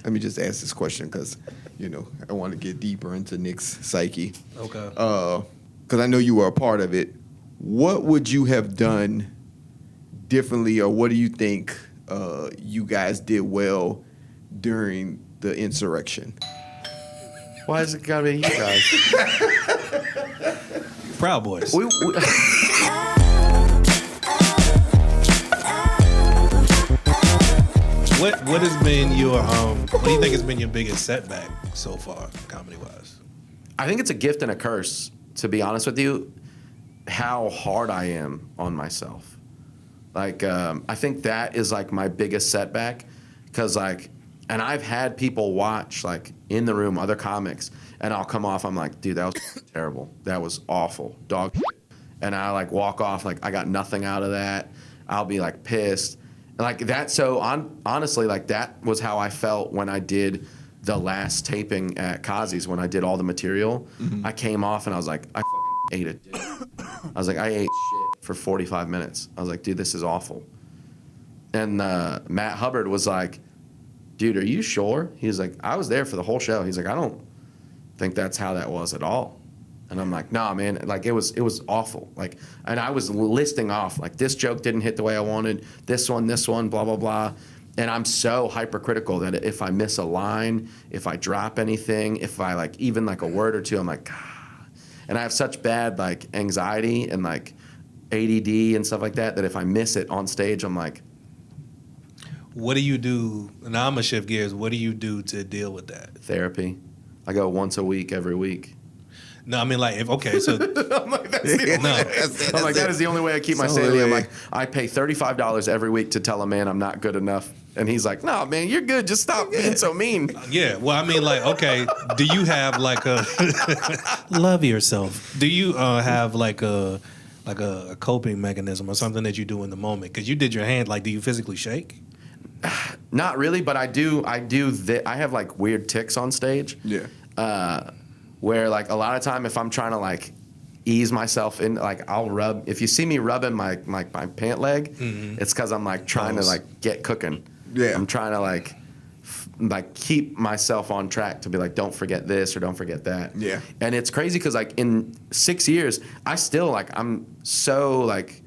let me just ask this question because, I want to get deeper into Nick's psyche. Okay. Because I know you were a part of it. What would you have done differently, or what do you think you guys did well during the insurrection? Why is it gotta be you guys? Proud Boys. What has been your what do you think has been your biggest setback so far, comedy wise? I think it's a gift and a curse, to be honest with you, how hard I am on myself. Like, I think that is like my biggest setback, because like, and I've had people watch like in the room, other comics, and I'll come off, I'm like, dude, that was terrible. That was awful, dog shit. And I like walk off like I got nothing out of that. I'll be like pissed. Like that, so honestly, like that was how I felt when I did the last taping at Kazi's, when I did all the material. Mm-hmm. I came off and I was like, I ate it. I was like, I ate shit for 45 minutes. I was like, dude, this is awful. And Matt Hubbard was like, dude, are you sure? He's like, I was there for the whole show. He's like, I don't think that's how that was at all. And I'm like, nah, man, like it was awful. Like, and I was listing off, like, this joke didn't hit the way I wanted, this one, blah, blah, blah. And I'm so hypercritical that if I miss a line, if I drop anything, if I like even like a word or two, I'm like, ah. And I have such bad like anxiety and like ADD and stuff like that, that if I miss it on stage, I'm like. What do you do, now I'm gonna shift gears, what do you do to deal with that? Therapy. I go once a week, every week. No, I mean, like, I'm like, that's the I'm like, that is the only way I keep my sanity. I'm like, I pay $35 every week to tell a man I'm not good enough. And he's like, no, man, you're good. Just stop being so mean. Yeah, well, I mean, like, okay, do you have like a love yourself? Do you have like a coping mechanism or something that you do in the moment? Because you did your hand, like, do you physically shake? Not really, but I have like weird tics on stage. Yeah. Where like a lot of time if I'm trying to like ease myself in, like I'll rub, if you see me rubbing my pant leg, mm-hmm. It's because I'm like trying to like get cooking. Yeah. I'm trying to like keep myself on track to be like, don't forget this or don't forget that. Yeah. And it's crazy because like in 6 years, I still like, I'm so like,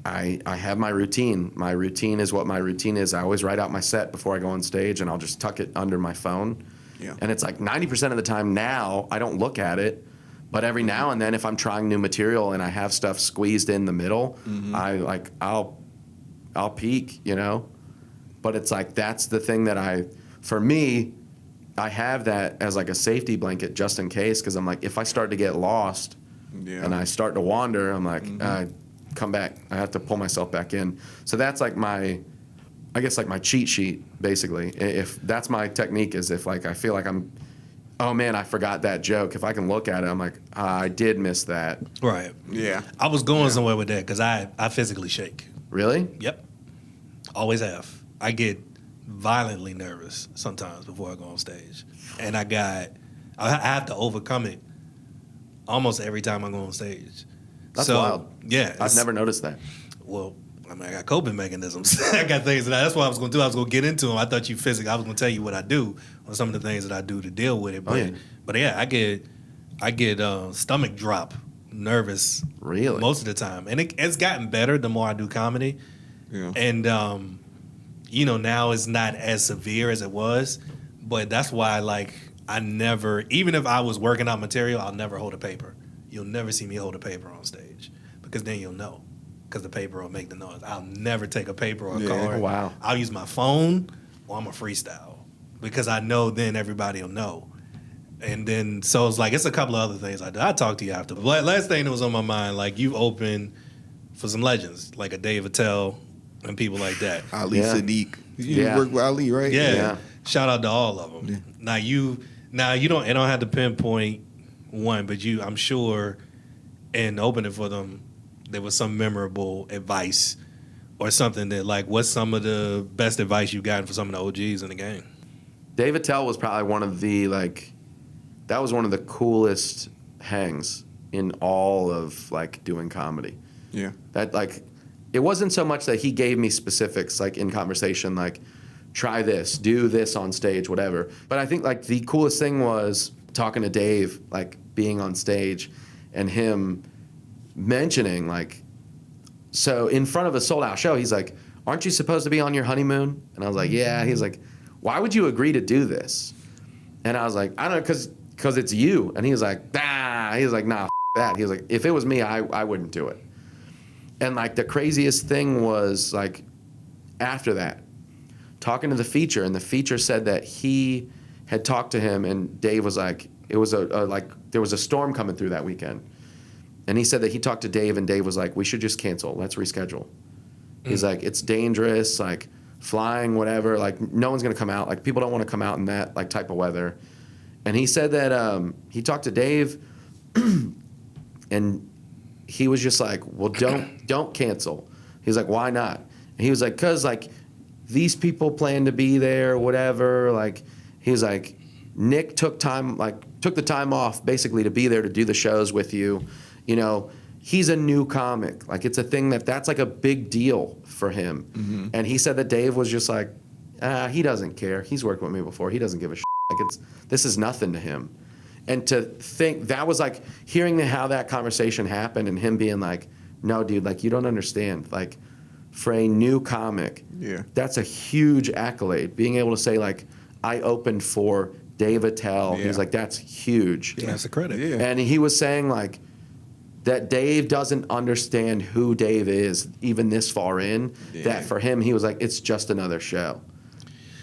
I have my routine. My routine is what my routine is. I always write out my set before I go on stage, and I'll just tuck it under my phone. Yeah. And it's like 90% of the time now, I don't look at it. But every now and then, if I'm trying new material and I have stuff squeezed in the middle, mm-hmm. I'll peek, But it's like, that's the thing that for me, I have that as like a safety blanket just in case, because I'm like, if I start to get lost and I start to wander, I'm like, mm-hmm. Come back. I have to pull myself back in. So that's like my cheat sheet, basically. If that's my technique, is if like I feel like oh man, I forgot that joke. If I can look at it, I'm like, I did miss that. Right. Yeah. I was going somewhere with that because I physically shake. Really? Yep. Always have. I get violently nervous sometimes before I go on stage, and I have to overcome it almost every time I go on stage. That's wild. Yeah. I've never noticed that. Well, I mean, I got coping mechanisms. I got things that's what I was going to do. I was going to get into them. I thought I was going to tell you what I do or some of the things that I do to deal with it. But yeah, I get stomach drop, nervous. Really? Most of the time. And it's gotten better the more I do comedy. Yeah. And, now it's not as severe as it was. But that's why, like, I never, even if I was working out material, I'll never hold a paper. You'll never see me hold a paper on stage because then you'll know. Because the paper will make the noise. I'll never take a paper or a card. Wow. I'll use my phone or I'm a freestyle because I know then everybody will know. And then, so it's like, it's a couple of other things I do. I'll talk to you after. But last thing that was on my mind, like, you opened for some legends, like a Dave Attell and people like that. Ali Sadiq. You work with Ali, right? Yeah. Shout out to all of them. Yeah. Now you don't have to pinpoint one, but I'm sure in opening for them, there was some memorable advice or something that, like, what's some of the best advice you've gotten for some of the OGs in the game? Dave Attell was probably one of the, like, that was one of the coolest hangs in all of, like, doing comedy. Yeah. That, like, it wasn't so much that he gave me specifics, like, in conversation, like, try this, do this on stage, whatever. But I think like the coolest thing was talking to Dave, like being on stage and him mentioning like, so in front of a sold out show, he's like, aren't you supposed to be on your honeymoon? And I was like, yeah. He's like, why would you agree to do this? And I was like, I don't know, because it's you. And he was like, nah. He was like, nah, that. He was like, if it was me, I wouldn't do it. And like the craziest thing was like after that, talking to the feature, and the feature said that he had talked to him, and Dave was like, it was like there was a storm coming through that weekend. And he said that he talked to Dave, and Dave was like, we should just cancel. Let's reschedule. He's like, it's dangerous, like flying, whatever. Like no one's gonna come out. Like people don't want to come out in that like type of weather. And he said that he talked to Dave, and he was just like, well, don't cancel. He's like, why not? And he was like, cause like these people plan to be there, whatever. Like he was like, Nick took the time off basically to be there to do the shows with you. You know, he's a new comic. Like it's a thing that's like a big deal for him. Mm-hmm. And he said that Dave was just like, he doesn't care. He's worked with me before. He doesn't give a shit. Like this is nothing to him. And to think that was like hearing how that conversation happened and him being like, no, dude, like you don't understand. Like for a new comic, that's a huge accolade. Being able to say like, I opened for Dave Attell. He's like, that's huge. Yeah, that's a credit. Yeah. And he was saying like, that Dave doesn't understand who Dave is even this far in, that for him, he was like, it's just another show.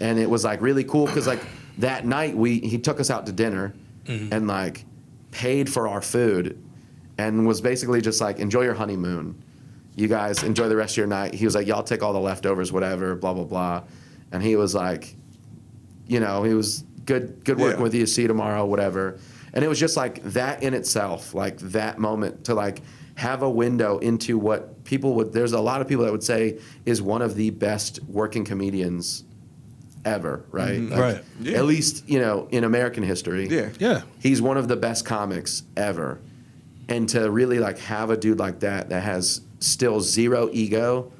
And it was like really cool because like that night he took us out to dinner and like paid for our food and was basically just like, enjoy your honeymoon. You guys enjoy the rest of your night. He was like, y'all take all the leftovers, whatever, blah, blah, blah. And he was like, you know, he was good working with you. See you tomorrow, whatever. And it was just like that in itself, like that moment to like have a window into what people would, there's a lot of people that would say is one of the best working comedians ever, right? Mm-hmm. Like, Right. Yeah. At least, you know, in American history. Yeah. Yeah. He's one of the best comics ever. And to really like have a dude like that has still zero ego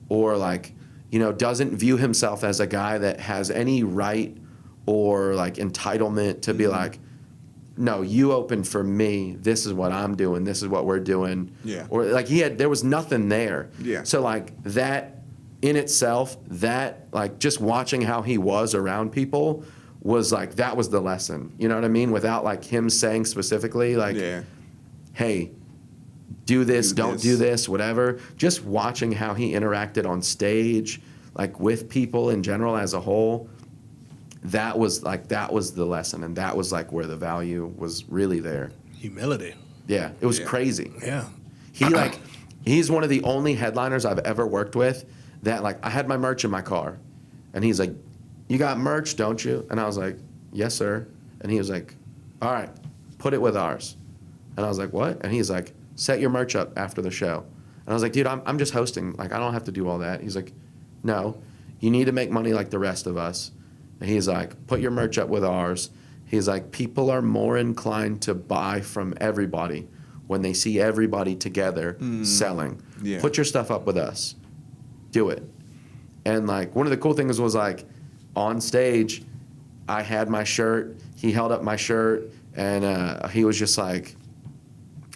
or like, you know, doesn't view himself as a guy that has any right or like entitlement to be like, no, you opened for me. This is what I'm doing. This is what we're doing. Yeah. Or like there was nothing there. Yeah. So like that in itself, that like just watching how he was around people was like, that was the lesson. You know what I mean? Without like him saying specifically like, hey, do this, don't do this, whatever. Just watching how he interacted on stage, like with people in general as a whole. That was the lesson, and that was like where the value was really there. Humility. Yeah, it was crazy. Yeah. He's one of the only headliners I've ever worked with that like I had my merch in my car, and he's like, "You got merch, don't you?" And I was like, "Yes, sir." And he was like, "All right, put it with ours." And I was like, "What?" And he's like, "Set your merch up after the show." And I was like, "Dude, I'm just hosting. Like I don't have to do all that." He's like, "No, you need to make money like the rest of us." And he's like, put your merch up with ours. He's like, people are more inclined to buy from everybody when they see everybody together selling. Yeah. Put your stuff up with us. Do it. And like one of the cool things was like on stage, I had my shirt. He held up my shirt, and he was just like,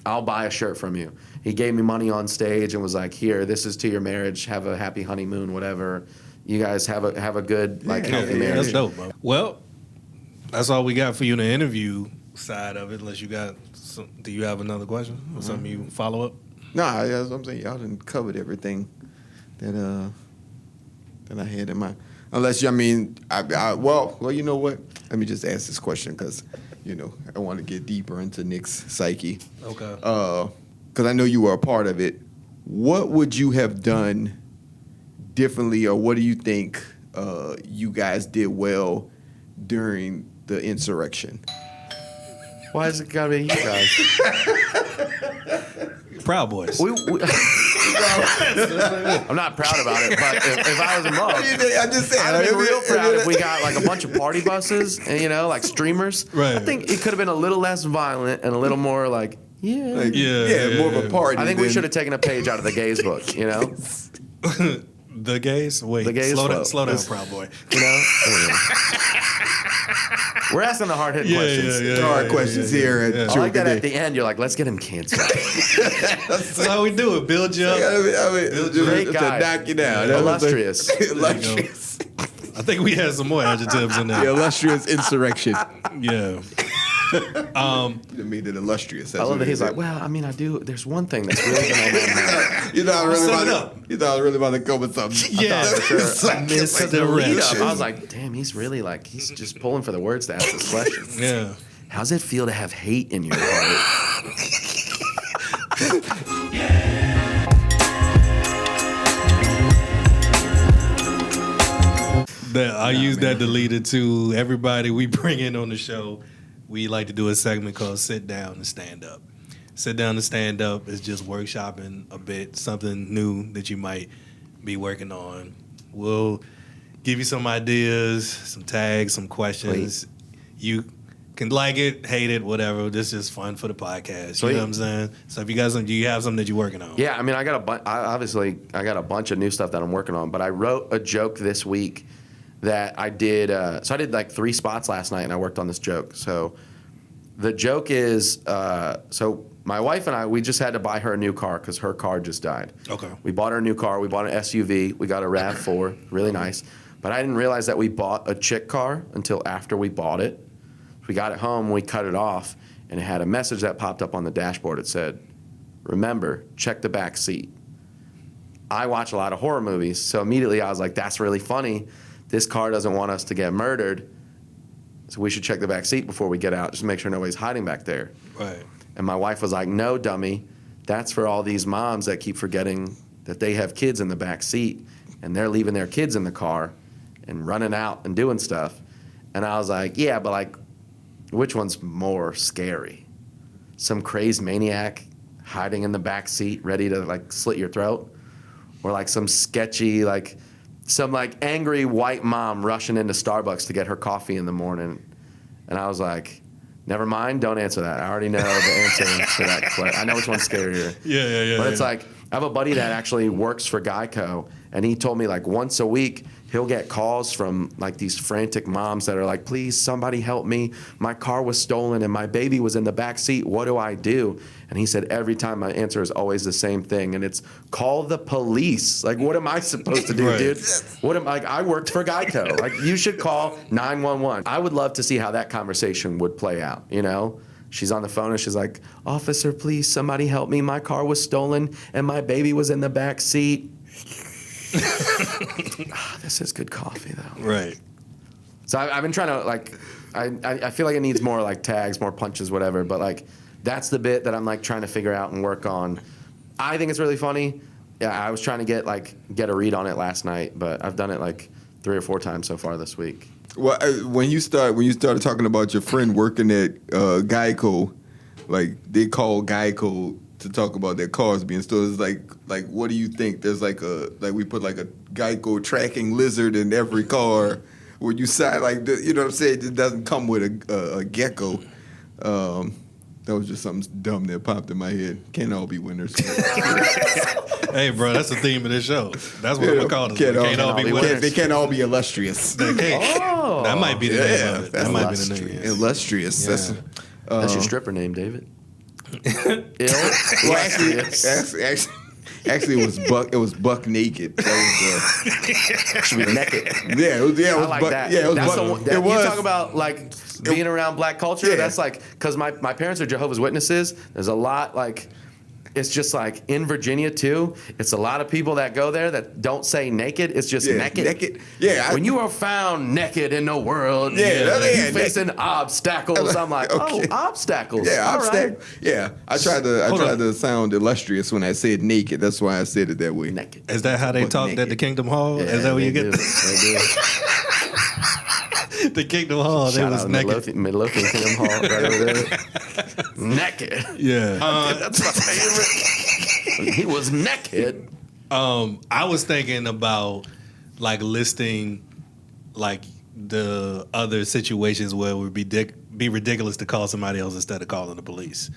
I'll buy a shirt from you. He gave me money on stage and was like, here, this is to your marriage. Have a happy honeymoon, whatever. You guys have a good, like, healthy marriage. That's dope, bro. Well, that's all we got for you in the interview side of it, unless you got do you have another question or something you follow up? Nah, that's what I'm saying. Y'all done covered everything that I had in mind. Unless, you you know what? Let me just ask this question because, you know, I want to get deeper into Nick's psyche. Okay. Because I know you were a part of it. What would you have done differently, or what do you think you guys did well during the insurrection? Why is it gotta be you guys? Proud Boys. I'm not proud about it, but if I was involved, I'm just saying, I'd be real proud if we got like a bunch of party buses and, you know, like streamers. Right. I think it could have been a little less violent and a little more like, more of a party. I think we should have taken a page out of the gays book, you know? The gays? Wait, The gays slow down, float. Proud Boy. You know? We're asking the hard-hitting questions. Hard questions here at I like that Jokeaday. at the end, you're like, let's get him canceled. That's how we do it. Build you up. Great to guy. knock you down. Illustrious. Illustrious. I think we had some more adjectives in The there. illustrious insurrection. Yeah. You made it illustrious. I love that he's like, well, I mean, I do. There's one thing that's really going on my mind. you thought I Sum it really up. about to, you thought I was really about to come with something. Yeah. For sure. Misdirection. Lead up, I was like, damn, he's really like, he's just pulling for the words to ask this question. Yeah. How's it feel to have hate in your heart? I use that to lead it to everybody we bring in on the show. We like to do a segment called Sit Down and Stand Up. Sit Down and Stand Up is just workshopping a bit, something new that you might be working on. We'll give you some ideas, some tags, some questions. You can like it, hate it, whatever. This is just fun for the podcast. Sweet. You know what I'm saying? So if you got something, do you have something that you're working on? Yeah, I mean, I got a bunch of new stuff that I'm working on, but I wrote a joke this week that I did. So I did like 3 spots last night, and I worked on this joke. So the joke is, so my wife and I, we just had to buy her a new car because her car just died. Okay. We bought her a new car. We bought an SUV. We got a RAV4, really nice. But I didn't realize that we bought a chick car until after we bought it. We got it home, we cut it off, and it had a message that popped up on the dashboard. It said, remember, check the back seat. I watch a lot of horror movies, so immediately I was like, that's really funny. This car doesn't want us to get murdered, so we should check the back seat before we get out, just to make sure nobody's hiding back there. Right. And my wife was like, no, dummy. That's for all these moms that keep forgetting that they have kids in the back seat, and they're leaving their kids in the car and running out and doing stuff. And I was like, yeah, but like, which one's more scary? Some crazed maniac hiding in the back seat ready to like slit your throat? Or like some sketchy, like some like angry white mom rushing into Starbucks to get her coffee in the morning? And I was like, never mind, don't answer that. I already know the answer to that question. I know which one's scarier. Yeah. But it's like, I have a buddy that actually works for Geico, and he told me like once a week he'll get calls from like these frantic moms that are like, please, somebody help me. My car was stolen and my baby was in the back seat. What do I do? And he said every time my answer is always the same thing, and it's call the police. Like, what am I supposed to do, Right. dude? What am I worked for Geico. Like, you should call 911. I would love to see how that conversation would play out, you know? She's on the phone and she's like, officer, please, somebody help me. My car was stolen and my baby was in the back seat. This is good coffee, though. Right. So I've been trying to, like, I feel like it needs more, like, tags, more punches, whatever. But, like, that's the bit that I'm, like, trying to figure out and work on. I think it's really funny. Yeah, I was trying to get a read on it last night, but I've done it, like, 3 or 4 times so far this week. Well, when you started talking about your friend working at Geico, like they call Geico to talk about their cars being stolen. It's like what do you think? There's we put like a Geico tracking lizard in every car. Where you sign you know what I'm saying? It doesn't come with a gecko. That was just something dumb that popped in my head. Can't all be winners. Hey, bro, that's the theme of this show. That's what I'm gonna call it. Can't all be winners. They can't all be illustrious. They can't. Oh. That might be the name of it. That might be the illustrious. name. Illustrious. Yeah. That's your stripper name, David. Well, actually, it was Buck Naked. That was, Should be naked. yeah, it was I Buck, like that. Yeah, it was That's Buck. the one, it you was. talk about like being around black culture. Yeah. That's like, because my parents are Jehovah's Witnesses. There's a lot like, it's just like in Virginia too. It's a lot of people that go there that don't say naked. It's just naked. Naked. Yeah. When you are found naked in the world, Yeah, you facing obstacles. I'm like, Okay. oh, obstacles. Yeah, All obstacle. right. Yeah, I tried to sound illustrious when I said naked. That's why I said it that way. Naked. Is that how they Buck talked naked. at the Kingdom Hall? Yeah, Is that where you they get do. They do. the Kingdom Hall? They Shout was out naked. Midlothian Kingdom Hall right over there. Naked. Yeah. That's my favorite. He was naked. I was thinking about like listing like the other situations where it would be ridiculous to call somebody else instead of calling the police.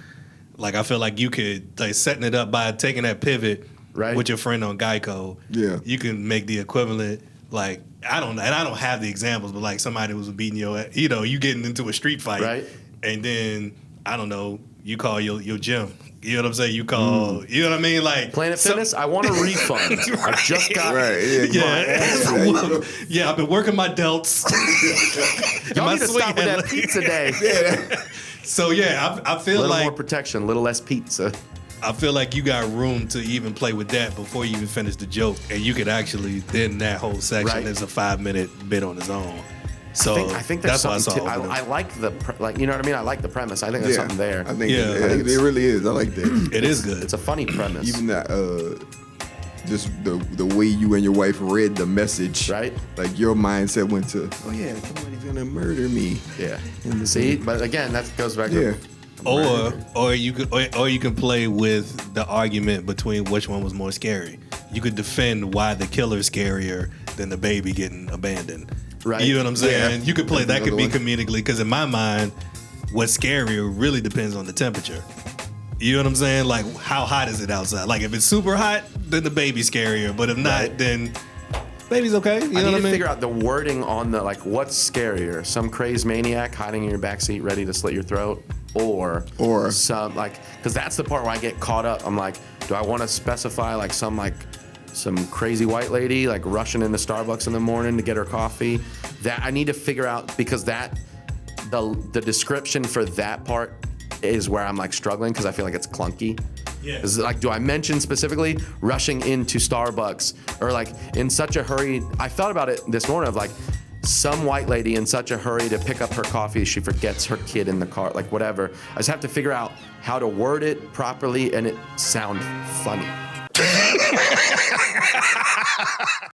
Like I feel like you could like setting it up by taking that pivot Right. with your friend on Geico, Yeah. you can make the equivalent. Like I don't have the examples, but like somebody was beating you getting into a street fight, Right. And then I don't know, you call your gym. You know what I'm saying? You call, you know what I mean? Like Planet Fitness, I want a refund. I just got Yeah, I've been working my delts. Y'all My need to swing stop with had- that pizza day. So yeah, I A feel little like more protection, a little less pizza. I feel like you got room to even play with that before you even finish the joke, and you could actually then that whole section Right. is a 5-minute bit on its own. So I think there's that's why something. I saw I like you know what I mean. I like the premise. I think there's something there. I think Yeah. it really is. I like that. It is good. It's a funny premise. Even that, just the way you and your wife read the message, Right. Like your mindset went to, oh yeah, somebody's gonna murder me. Yeah. See, but again, that goes back Yeah. to Or you can play with the argument between which one was more scary. You could defend why the killer's scarier than the baby getting abandoned. Right. You know what I'm saying? Yeah. You could play That's that could be another one. comedically because in my mind, what's scarier really depends on the temperature. You know what I'm saying? Like how hot is it outside? Like if it's super hot, then the baby's scarier. But if not, Right. then baby's okay. You know I what need I to mean? figure out the wording on the what's scarier: some crazed maniac hiding in your backseat ready to slit your throat, or some because that's the part where I get caught up. I'm like, do I want to specify some crazy white lady rushing into Starbucks in the morning to get her coffee? That I need to figure out because the description for that part is where I'm struggling because I feel like it's clunky. Yeah. Is it do I mention specifically rushing into Starbucks or in such a hurry? I thought about it this morning of some white lady in such a hurry to pick up her coffee she forgets her kid in the car, whatever. I just have to figure out how to word it properly and it sound funny.